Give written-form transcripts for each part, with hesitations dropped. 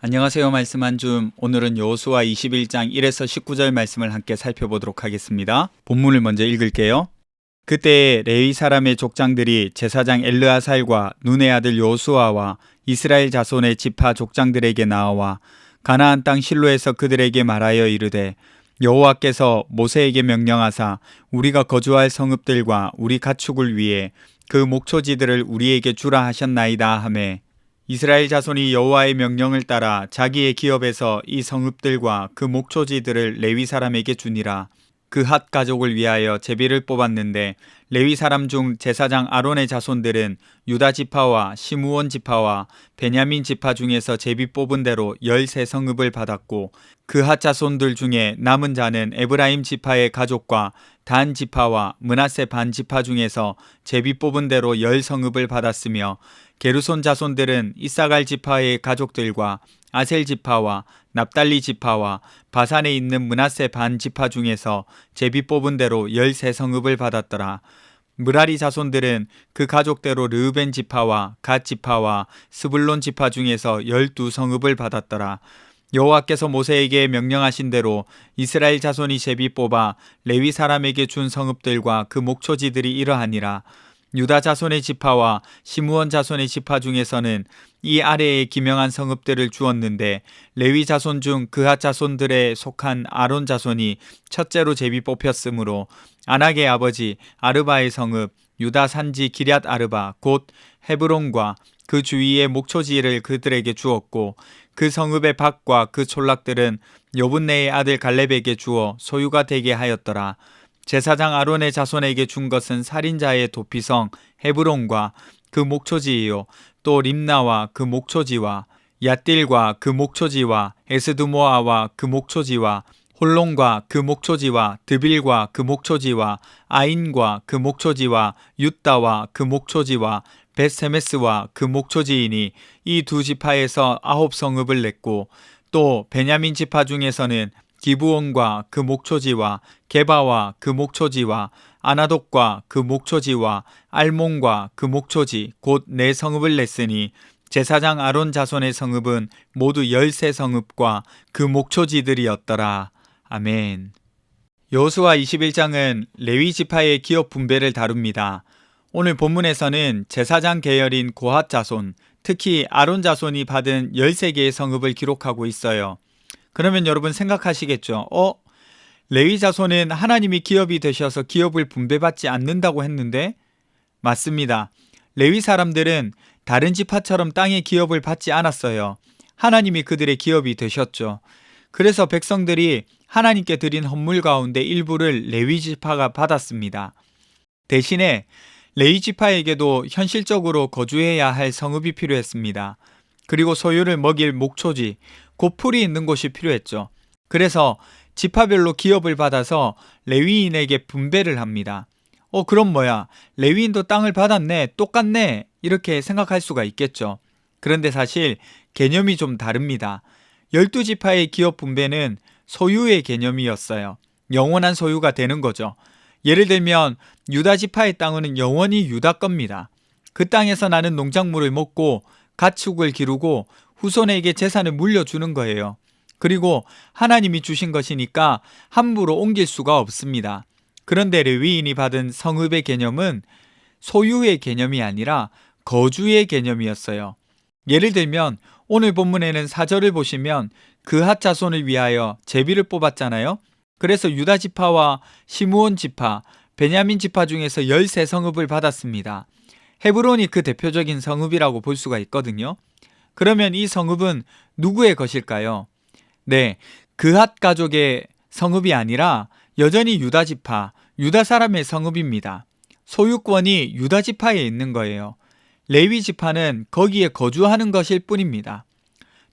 안녕하세요. 말씀 한 줌. 오늘은 여호수아 21장 1에서 19절 말씀을 함께 살펴보도록 하겠습니다. 본문을 먼저 읽을게요. 그때 레위 사람의 족장들이 제사장 엘르아살과 눈의 아들 여호수아와 이스라엘 자손의 지파 족장들에게 나와 가나안 땅 실로에서 그들에게 말하여 이르되 여호와께서 모세에게 명령하사 우리가 거주할 성읍들과 우리 가축을 위해 그 목초지들을 우리에게 주라 하셨나이다 하매 이스라엘 자손이 여호와의 명령을 따라 자기의 기업에서 이 성읍들과 그 목초지들을 레위 사람에게 주니라. 그 핫 가족을 위하여 제비를 뽑았는데 레위 사람 중 제사장 아론의 자손들은 유다 지파와 시므온 지파와 베냐민 지파 중에서 제비 뽑은 대로 13성읍을 받았고 그 핫 자손들 중에 남은 자는 에브라임 지파의 가족과 단 지파와 므낫세 반 지파 중에서 제비 뽑은 대로 10성읍을 받았으며 게르손 자손들은 이사갈 지파의 가족들과 아셀 지파와 납달리 지파와 바산에 있는 므낫세 반 지파 중에서 제비 뽑은 대로 13성읍을 받았더라. 므라리 자손들은 그 가족대로 르우벤 지파와 갓 지파와 스불론 지파 중에서 12성읍을 받았더라. 여호와께서 모세에게 명령하신 대로 이스라엘 자손이 제비 뽑아 레위 사람에게 준 성읍들과 그 목초지들이 이러하니라. 유다 자손의 지파와 시므온 자손의 지파 중에서는 이 아래에 기명한 성읍들을 주었는데 레위 자손 중 그핫 자손들에 속한 아론 자손이 첫째로 제비 뽑혔으므로 아낙의 아버지 아르바의 성읍 유다 산지 기럇 아르바 곧 헤브론과 그 주위의 목초지를 그들에게 주었고 그 성읍의 밭과 그 촌락들은 여분네의 아들 갈렙에게 주어 소유가 되게 하였더라. 제사장 아론의 자손에게 준 것은 살인자의 도피성 헤브론과 그 목초지이요 또 림나와 그 목초지와 얏딜과 그 목초지와 에스드모아와 그 목초지와 홀론과 그 목초지와 드빌과 그 목초지와 아인과 그 목초지와 윳다와 그 목초지와 벳세메스와 그 목초지이니 이 두 지파에서 9성읍을 냈고 또 베냐민 지파 중에서는 기브온과 그 목초지와 게바와 그 목초지와 아나돗과 그 목초지와 알몬과 그 목초지 곧 4성읍을 냈으니 제사장 아론 자손의 성읍은 모두 13성읍과 그 목초지들이었더라. 아멘. 여호수아 21장은 레위 지파의 기업 분배를 다룹니다. 오늘 본문에서는 제사장 계열인 고핫 자손, 특히 아론 자손이 받은 13개의 성읍을 기록하고 있어요. 그러면 여러분 생각하시겠죠? 레위 자손은 하나님이 기업이 되셔서 기업을 분배받지 않는다고 했는데? 맞습니다. 레위 사람들은 다른 지파처럼 땅의 기업을 받지 않았어요. 하나님이 그들의 기업이 되셨죠. 그래서 백성들이 하나님께 드린 헌물 가운데 일부를 레위 지파가 받았습니다. 대신에 레위 지파에게도 현실적으로 거주해야 할 성읍이 필요했습니다. 그리고 소유를 먹일 목초지, 곧 풀이 있는 곳이 필요했죠. 그래서 지파별로 기업을 받아서 레위인에게 분배를 합니다. 그럼 뭐야? 레위인도 땅을 받았네, 똑같네, 이렇게 생각할 수가 있겠죠. 그런데 사실 개념이 좀 다릅니다. 12지파의 기업 분배는 소유의 개념이었어요. 영원한 소유가 되는 거죠. 예를 들면 유다 지파의 땅은 영원히 유다 겁니다. 그 땅에서 나는 농작물을 먹고 가축을 기르고 후손에게 재산을 물려주는 거예요. 그리고 하나님이 주신 것이니까 함부로 옮길 수가 없습니다. 그런데 레위인이 받은 성읍의 개념은 소유의 개념이 아니라 거주의 개념이었어요. 예를 들면 오늘 본문에는 4절을 보시면 그핫 자손을 위하여 제비를 뽑았잖아요. 그래서 유다 지파와 시므온 지파, 베냐민 지파 중에서 13성읍을 받았습니다. 헤브론이 그 대표적인 성읍이라고 볼 수가 있거든요. 그러면 이 성읍은 누구의 것일까요? 네, 그핫 가족의 성읍이 아니라 여전히 유다 지파, 유다 사람의 성읍입니다. 소유권이 유다 지파에 있는 거예요. 레위 지파는 거기에 거주하는 것일 뿐입니다.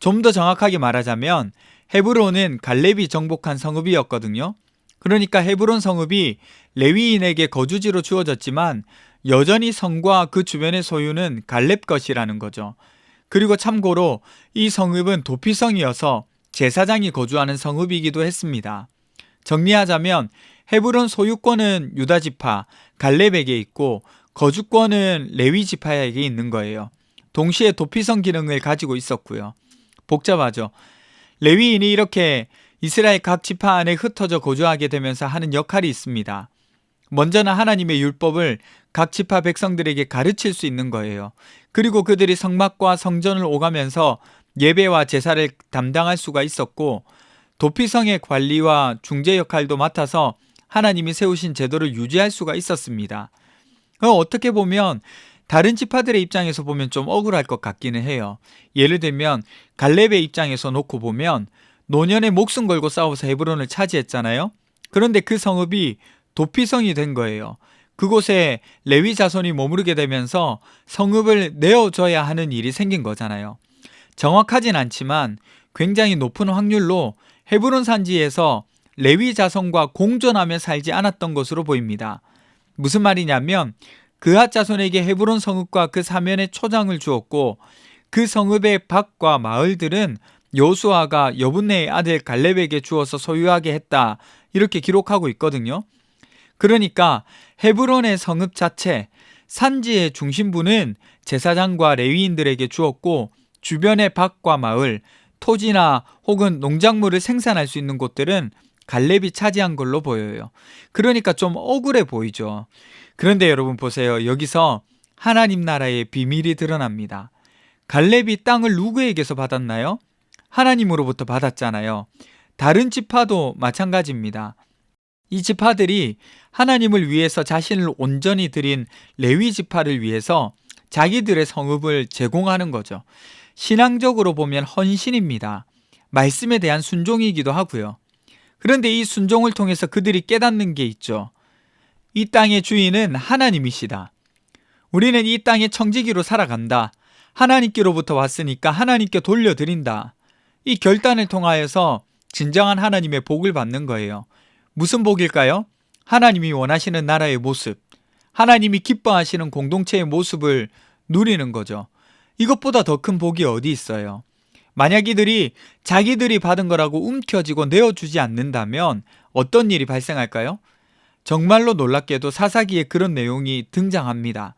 좀 더 정확하게 말하자면 헤브론은 갈렙이 정복한 성읍이었거든요. 그러니까 헤브론 성읍이 레위인에게 거주지로 주어졌지만 여전히 성과 그 주변의 소유는 갈렙 것이라는 거죠. 그리고 참고로 이 성읍은 도피성이어서 제사장이 거주하는 성읍이기도 했습니다. 정리하자면 헤브론 소유권은 유다 지파, 갈렙에게 있고 거주권은 레위 지파에게 있는 거예요. 동시에 도피성 기능을 가지고 있었고요. 복잡하죠. 레위인이 이렇게 이스라엘 각 지파 안에 흩어져 거주하게 되면서 하는 역할이 있습니다. 먼저는 하나님의 율법을 각 지파 백성들에게 가르칠 수 있는 거예요. 그리고 그들이 성막과 성전을 오가면서 예배와 제사를 담당할 수가 있었고, 도피성의 관리와 중재 역할도 맡아서 하나님이 세우신 제도를 유지할 수가 있었습니다. 어떻게 보면 다른 지파들의 입장에서 보면 좀 억울할 것 같기는 해요. 예를 들면 갈렙의 입장에서 놓고 보면 노년에 목숨 걸고 싸워서 헤브론을 차지했잖아요. 그런데 그 성읍이 도피성이 된 거예요. 그곳에 레위 자손이 머무르게 되면서 성읍을 내어줘야 하는 일이 생긴 거잖아요. 정확하진 않지만 굉장히 높은 확률로 헤브론 산지에서 레위 자손과 공존하며 살지 않았던 것으로 보입니다. 무슨 말이냐면 그앗 자손에게 헤브론 성읍과 그 사면에 초장을 주었고, 그 성읍의 밭과 마을들은 여호수아가 여분네의 아들 갈렙에게 주어서 소유하게 했다, 이렇게 기록하고 있거든요. 그러니까 헤브론의 성읍 자체, 산지의 중심부는 제사장과 레위인들에게 주었고, 주변의 밭과 마을, 토지나 혹은 농작물을 생산할 수 있는 곳들은 갈렙이 차지한 걸로 보여요. 그러니까 좀 억울해 보이죠. 그런데 여러분 보세요. 여기서 하나님 나라의 비밀이 드러납니다. 갈렙이 땅을 누구에게서 받았나요? 하나님으로부터 받았잖아요. 다른 지파도 마찬가지입니다. 이 지파들이 하나님을 위해서 자신을 온전히 드린 레위 지파를 위해서 자기들의 성읍을 제공하는 거죠. 신앙적으로 보면 헌신입니다. 말씀에 대한 순종이기도 하고요. 그런데 이 순종을 통해서 그들이 깨닫는 게 있죠. 이 땅의 주인은 하나님이시다. 우리는 이 땅의 청지기로 살아간다. 하나님께로부터 왔으니까 하나님께 돌려드린다. 이 결단을 통하여서 진정한 하나님의 복을 받는 거예요. 무슨 복일까요? 하나님이 원하시는 나라의 모습, 하나님이 기뻐하시는 공동체의 모습을 누리는 거죠. 이것보다 더 큰 복이 어디 있어요? 만약 이들이 자기들이 받은 거라고 움켜쥐고 내어주지 않는다면 어떤 일이 발생할까요? 정말로 놀랍게도 사사기에 그런 내용이 등장합니다.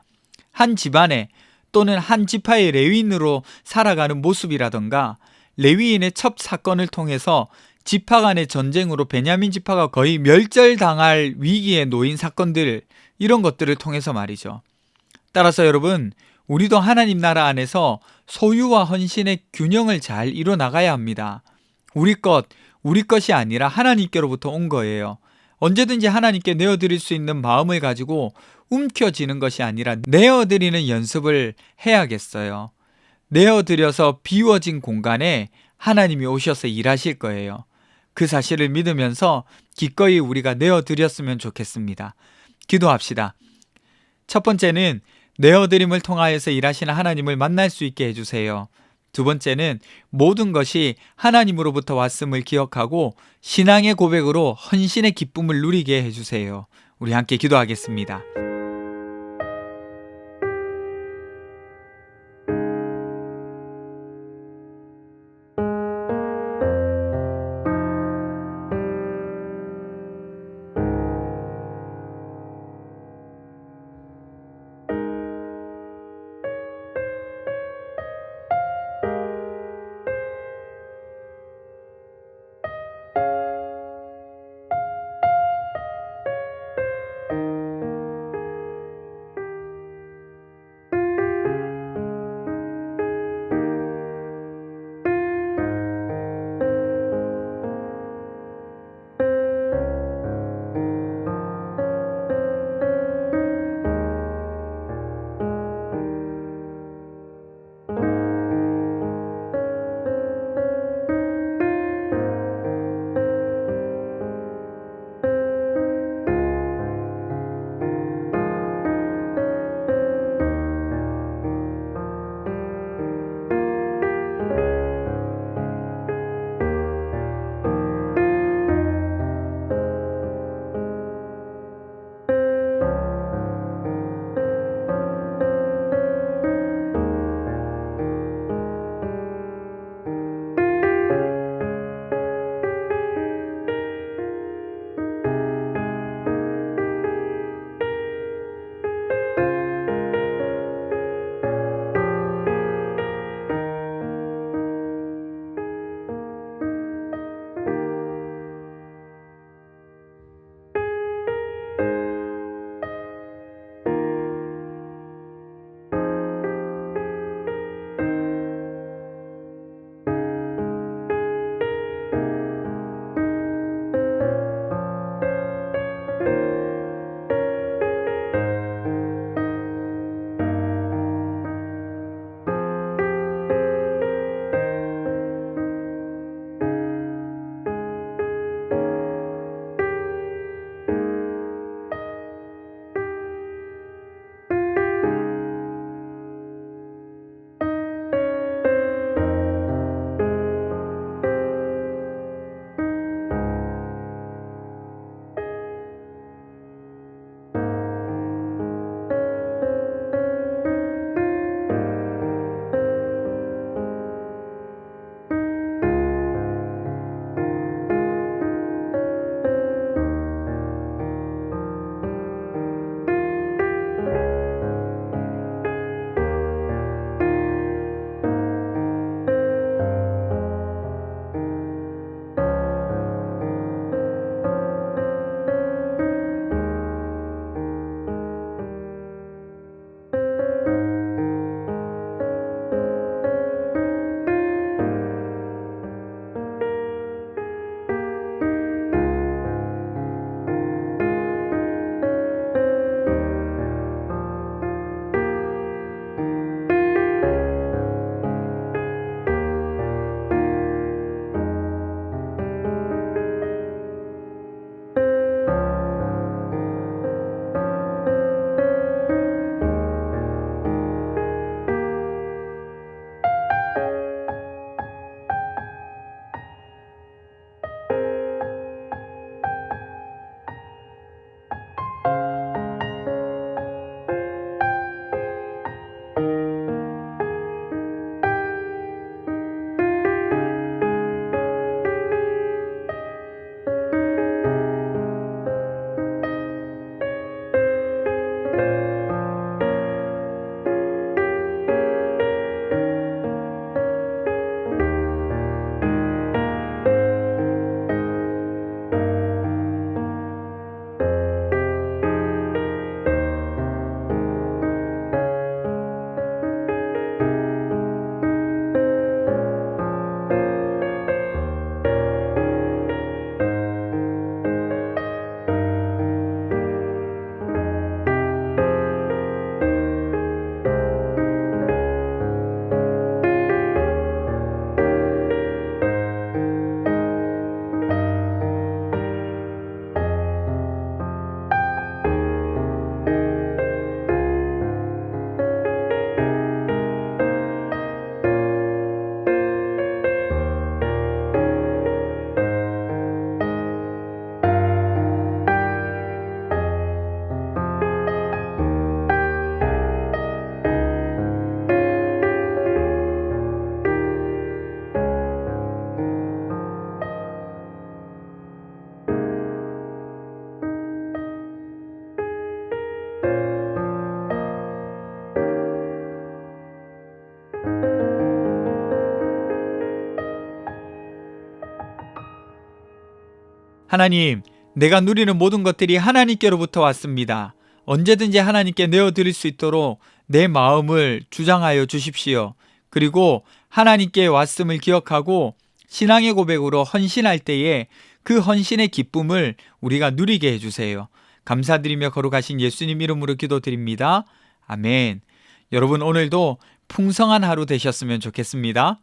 한 집안에 또는 한 지파의 레위인으로 살아가는 모습이라던가, 레위인의 첩 사건을 통해서 지파 간의 전쟁으로 베냐민 지파가 거의 멸절당할 위기에 놓인 사건들, 이런 것들을 통해서 말이죠. 따라서 여러분, 우리도 하나님 나라 안에서 소유와 헌신의 균형을 잘 이뤄나가야 합니다. 우리 것이 아니라 하나님께로부터 온 거예요. 언제든지 하나님께 내어드릴 수 있는 마음을 가지고 움켜쥐는 것이 아니라 내어드리는 연습을 해야겠어요. 내어드려서 비워진 공간에 하나님이 오셔서 일하실 거예요. 그 사실을 믿으면서 기꺼이 우리가 내어드렸으면 좋겠습니다. 기도합시다. 첫 번째는 내어드림을 통하여서 일하시는 하나님을 만날 수 있게 해주세요. 두 번째는 모든 것이 하나님으로부터 왔음을 기억하고 신앙의 고백으로 헌신의 기쁨을 누리게 해주세요. 우리 함께 기도하겠습니다. 하나님, 내가 누리는 모든 것들이 하나님께로부터 왔습니다. 언제든지 하나님께 내어드릴 수 있도록 내 마음을 주장하여 주십시오. 그리고 하나님께 왔음을 기억하고 신앙의 고백으로 헌신할 때에 그 헌신의 기쁨을 우리가 누리게 해주세요. 감사드리며 거룩하신 예수님 이름으로 기도드립니다. 아멘. 여러분, 오늘도 풍성한 하루 되셨으면 좋겠습니다.